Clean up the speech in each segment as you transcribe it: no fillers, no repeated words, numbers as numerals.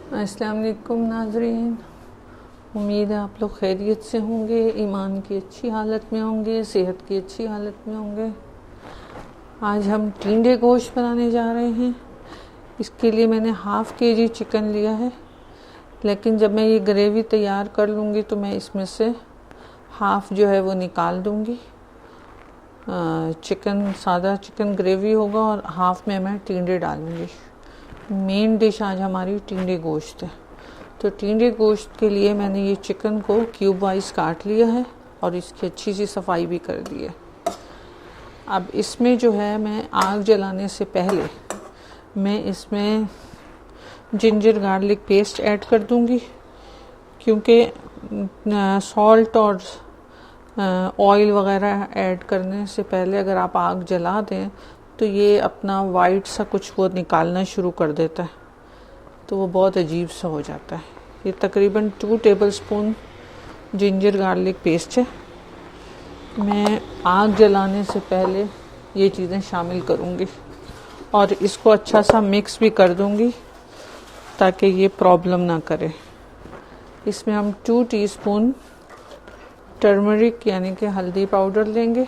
अस्सलाम वालेकुम नाज़रीन, उम्मीद है आप लोग खैरियत से होंगे, ईमान की अच्छी हालत में होंगे, सेहत की अच्छी हालत में होंगे। आज हम टिंडे गोश्त बनाने जा रहे हैं। इसके लिए मैंने हाफ़ kg चिकन लिया है, लेकिन जब मैं ये ग्रेवी तैयार कर लूँगी तो मैं इसमें से हाफ़ जो है वो निकाल दूँगी। चिकन सादा चिकन ग्रेवी होगा और हाफ़ में मैं टिंडे डालूँगी। मेन डिश आज हमारी टिंडे गोश्त है। तो टिंडे गोश्त के लिए मैंने ये चिकन को क्यूब वाइज काट लिया है और इसकी अच्छी सी सफाई भी कर दी है। अब इसमें जो है मैं आग जलाने से पहले मैं इसमें जिंजर गार्लिक पेस्ट ऐड कर दूंगी, क्योंकि सॉल्ट और ऑयल वगैरह ऐड करने से पहले अगर आप आग जला दें तो ये अपना वाइट सा कुछ वो निकालना शुरू कर देता है, तो वो बहुत अजीब सा हो जाता है। ये तकरीबन 2 टेबलस्पून जिंजर गार्लिक पेस्ट है। मैं आग जलाने से पहले ये चीज़ें शामिल करूँगी और इसको अच्छा सा मिक्स भी कर दूँगी ताकि ये प्रॉब्लम ना करे। इसमें हम 2 टीस्पून टर्मरिक यानी कि हल्दी पाउडर लेंगे।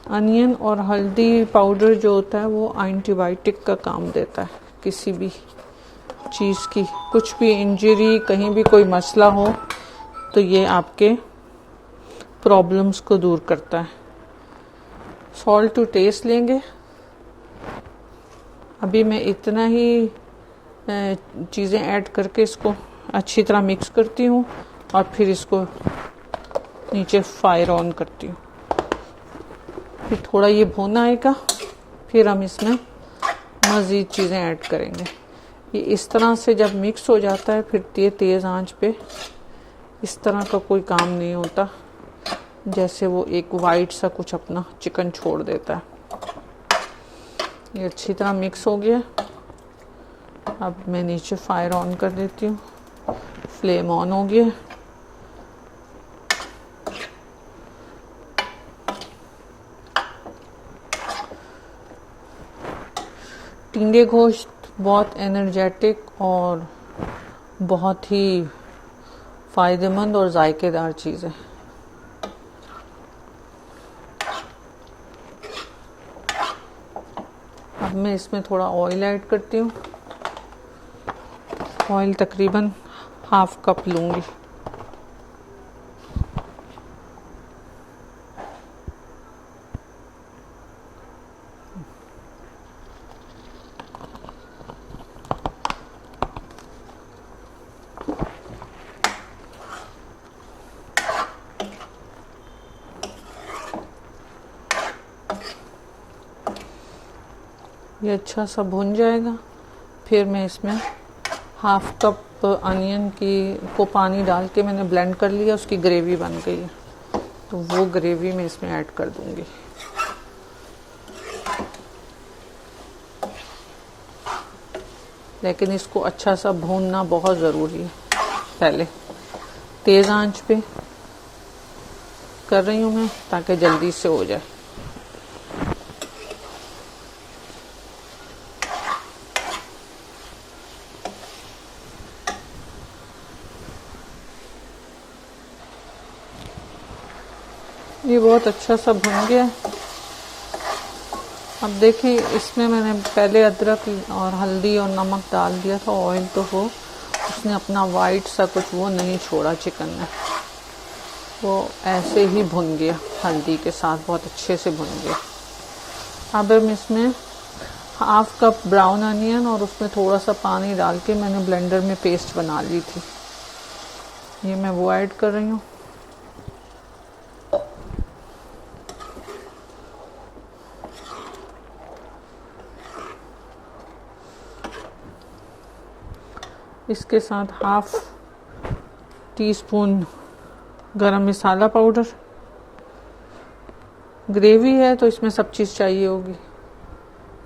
अनियन और हल्दी पाउडर जो होता है वो एंटीबायोटिक का काम देता है। किसी भी चीज़ की कुछ भी इंजरी, कहीं भी कोई मसला हो तो ये आपके प्रॉब्लम्स को दूर करता है। सॉल्ट टू टेस्ट लेंगे। अभी मैं इतना ही चीज़ें ऐड करके इसको अच्छी तरह मिक्स करती हूँ और फिर इसको नीचे फायर ऑन करती हूँ। फिर थोड़ा ये भुना आएगा, फिर हम इसमें मज़ीद चीज़ें ऐड करेंगे। ये इस तरह से जब मिक्स हो जाता है फिर ये तेज़ आंच पे इस तरह का कोई काम नहीं होता, जैसे वो एक वाइट सा कुछ अपना चिकन छोड़ देता है। ये अच्छी तरह मिक्स हो गया। अब मैं नीचे फायर ऑन कर देती हूँ। फ्लेम ऑन हो गया। टिंडे गोश्त बहुत एनर्जेटिक और बहुत ही फ़ायदेमंद और जायकेदार चीज़ है। अब मैं इसमें थोड़ा ऑयल ऐड करती हूँ। ऑयल तकरीबन हाफ कप लूँगी। ये अच्छा सा भुन जाएगा। फिर मैं इसमें हाफ कप अनियन को पानी डाल के मैंने ब्लेंड कर लिया, उसकी ग्रेवी बन गई है, तो वो ग्रेवी मैं इसमें ऐड कर दूंगी। लेकिन इसको अच्छा सा भूनना बहुत ज़रूरी है। पहले तेज़ आंच पे कर रही हूँ मैं ताकि जल्दी से हो जाए। ये बहुत अच्छा सा भुन गया। अब देखिए इसमें मैंने पहले अदरक और हल्दी और नमक डाल दिया था। ऑयल तो वो उसने अपना वाइट सा कुछ वो नहीं छोड़ा चिकन में, वो ऐसे ही भुन गया हल्दी के साथ, बहुत अच्छे से भुन गया। अब हम इसमें हाफ कप ब्राउन अनियन और उसमें थोड़ा सा पानी डाल के मैंने ब्लेंडर में पेस्ट बना ली थी, ये मैं वो ऐड कर रही हूँ। इसके साथ हाफ टीस्पून गरम मसाला पाउडर। ग्रेवी है तो इसमें सब चीज़ चाहिए होगी।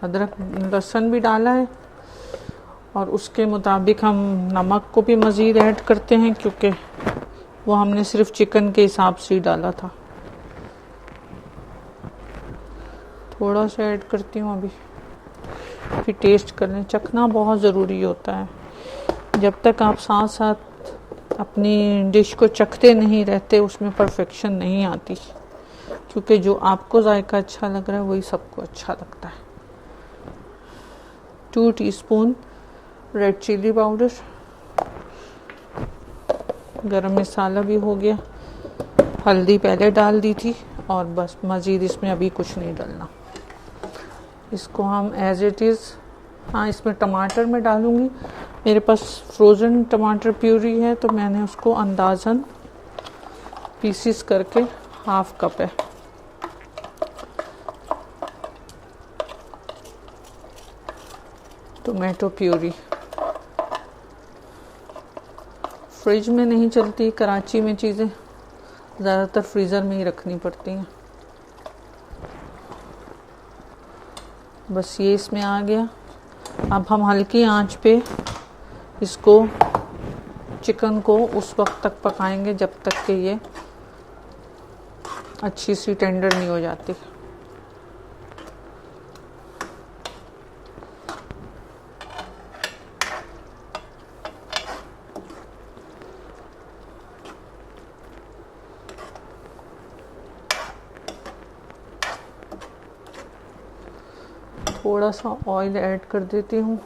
अदरक लहसुन भी डाला है और उसके मुताबिक हम नमक को भी मज़ीद ऐड करते हैं, क्योंकि वो हमने सिर्फ चिकन के हिसाब से ही डाला था। थोड़ा सा ऐड करती हूँ अभी, फिर टेस्ट कर लें। चखना बहुत ज़रूरी होता है, जब तक आप साथ साथ अपनी डिश को चखते नहीं रहते उसमें परफेक्शन नहीं आती, क्योंकि जो आपको जायका अच्छा लग रहा है वही सबको अच्छा लगता है। 2 टीस्पून रेड चिली पाउडर, गरम मसाला भी हो गया, हल्दी पहले डाल दी थी और बस मज़ीद इसमें अभी कुछ नहीं डालना। इसको हम एज इट इज़, हाँ इसमें टमाटर मैं डालूँगी। मेरे पास फ्रोज़न टमाटर प्यूरी है तो मैंने उसको अंदाज़न पीसीस करके 1/2 कप है। टोमेटो प्यूरी फ्रिज में नहीं चलती, कराची में चीज़ें ज़्यादातर फ्रीज़र में ही रखनी पड़ती हैं। बस ये इसमें आ गया। अब हम हल्की आंच पे इसको, चिकन को उस वक्त तक पकाएंगे जब तक कि ये अच्छी सी टेंडर नहीं हो जाती। थोड़ा सा ऑयल ऐड कर देती हूँ,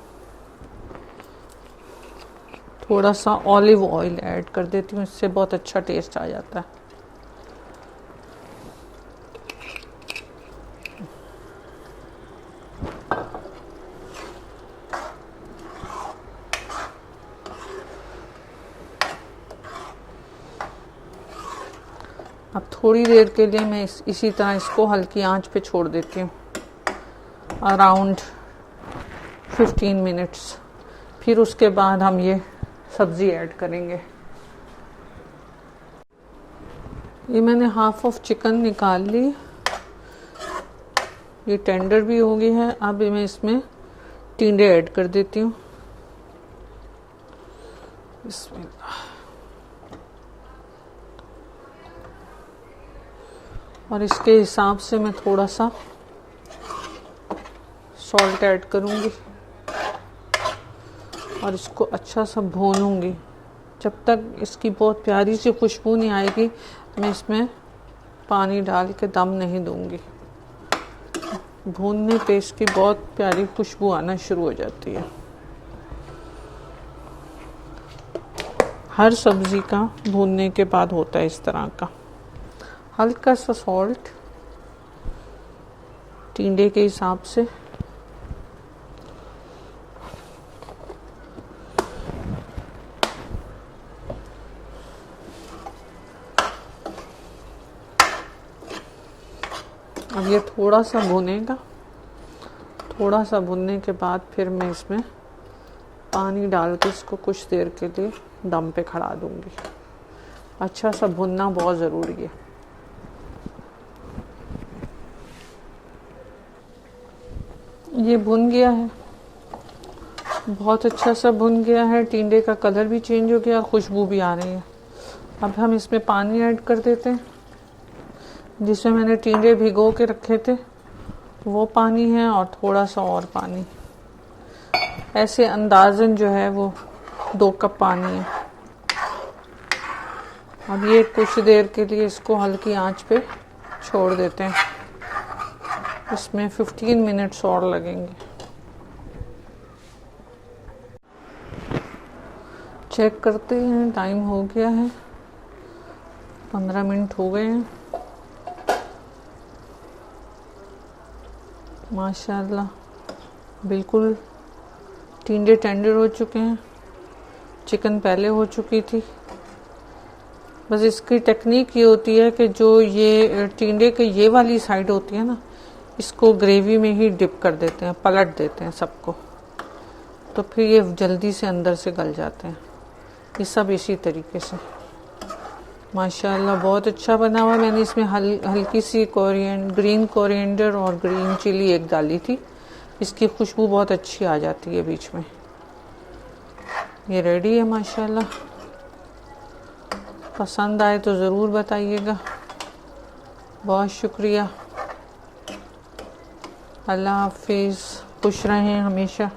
थोड़ा सा ऑलिव ऑयल ऐड कर देती हूँ, इससे बहुत अच्छा टेस्ट आ जाता है। अब थोड़ी देर के लिए मैं इसी तरह इसको हल्की आंच पे छोड़ देती हूँ, अराउंड 15 मिनट्स। फिर उसके बाद हम ये सब्ज़ी ऐड करेंगे। ये मैंने हाफ ऑफ चिकन निकाल ली, ये टेंडर भी हो गई है। अब मैं इसमें टिंडे ऐड कर देती हूँ। बिस्मिल्लाह। और इसके हिसाब से मैं थोड़ा सा सॉल्ट ऐड करूँगी और इसको अच्छा सा भूनूंगी। जब तक इसकी बहुत प्यारी सी खुशबू नहीं आएगी मैं इसमें पानी डाल के दम नहीं दूंगी। भूनने पे इसकी बहुत प्यारी खुशबू आना शुरू हो जाती है। हर सब्ज़ी का भूनने के बाद होता है इस तरह का। हल्का सा सॉल्ट टिंडे के हिसाब से, अब ये थोड़ा सा भुनेगा। थोड़ा सा भुनने के बाद फिर मैं इसमें पानी डाल के इसको कुछ देर के लिए दम पे खड़ा दूंगी। अच्छा सा भुनना बहुत ज़रूरी है। ये भुन गया है, बहुत अच्छा सा भुन गया है। टिंडे का कलर भी चेंज हो गया और खुशबू भी आ रही है। अब हम इसमें पानी ऐड कर देते हैं, जिसमें मैंने टिंडे भिगो के रखे थे वो पानी है और थोड़ा सा और पानी। ऐसे अंदाजन जो है वो 2 कप पानी है। अब ये कुछ देर के लिए इसको हल्की आंच पे छोड़ देते हैं। इसमें 15 मिनट्स और लगेंगे। चेक करते हैं, टाइम हो गया है, 15 मिनट हो गए हैं। माशाल्लाह बिल्कुल टिंडे टेंडर हो चुके हैं। चिकन पहले हो चुकी थी। बस इसकी टेक्निक ये होती है कि जो ये टिंडे की ये वाली साइड होती है ना, इसको ग्रेवी में ही डिप कर देते हैं, पलट देते हैं सबको, तो फिर ये जल्दी से अंदर से गल जाते हैं। ये सब इसी तरीके से। माशाल्लाह बहुत अच्छा बना हुआ। मैंने इसमें हल्की सी ग्रीन कोरिएंडर और ग्रीन चिली एक डाली थी, इसकी खुशबू बहुत अच्छी आ जाती है बीच में। ये रेडी है माशाल्लाह। पसंद आए तो ज़रूर बताइएगा। बहुत शुक्रिया। अल्लाह हाफिज़, खुश रहें हमेशा।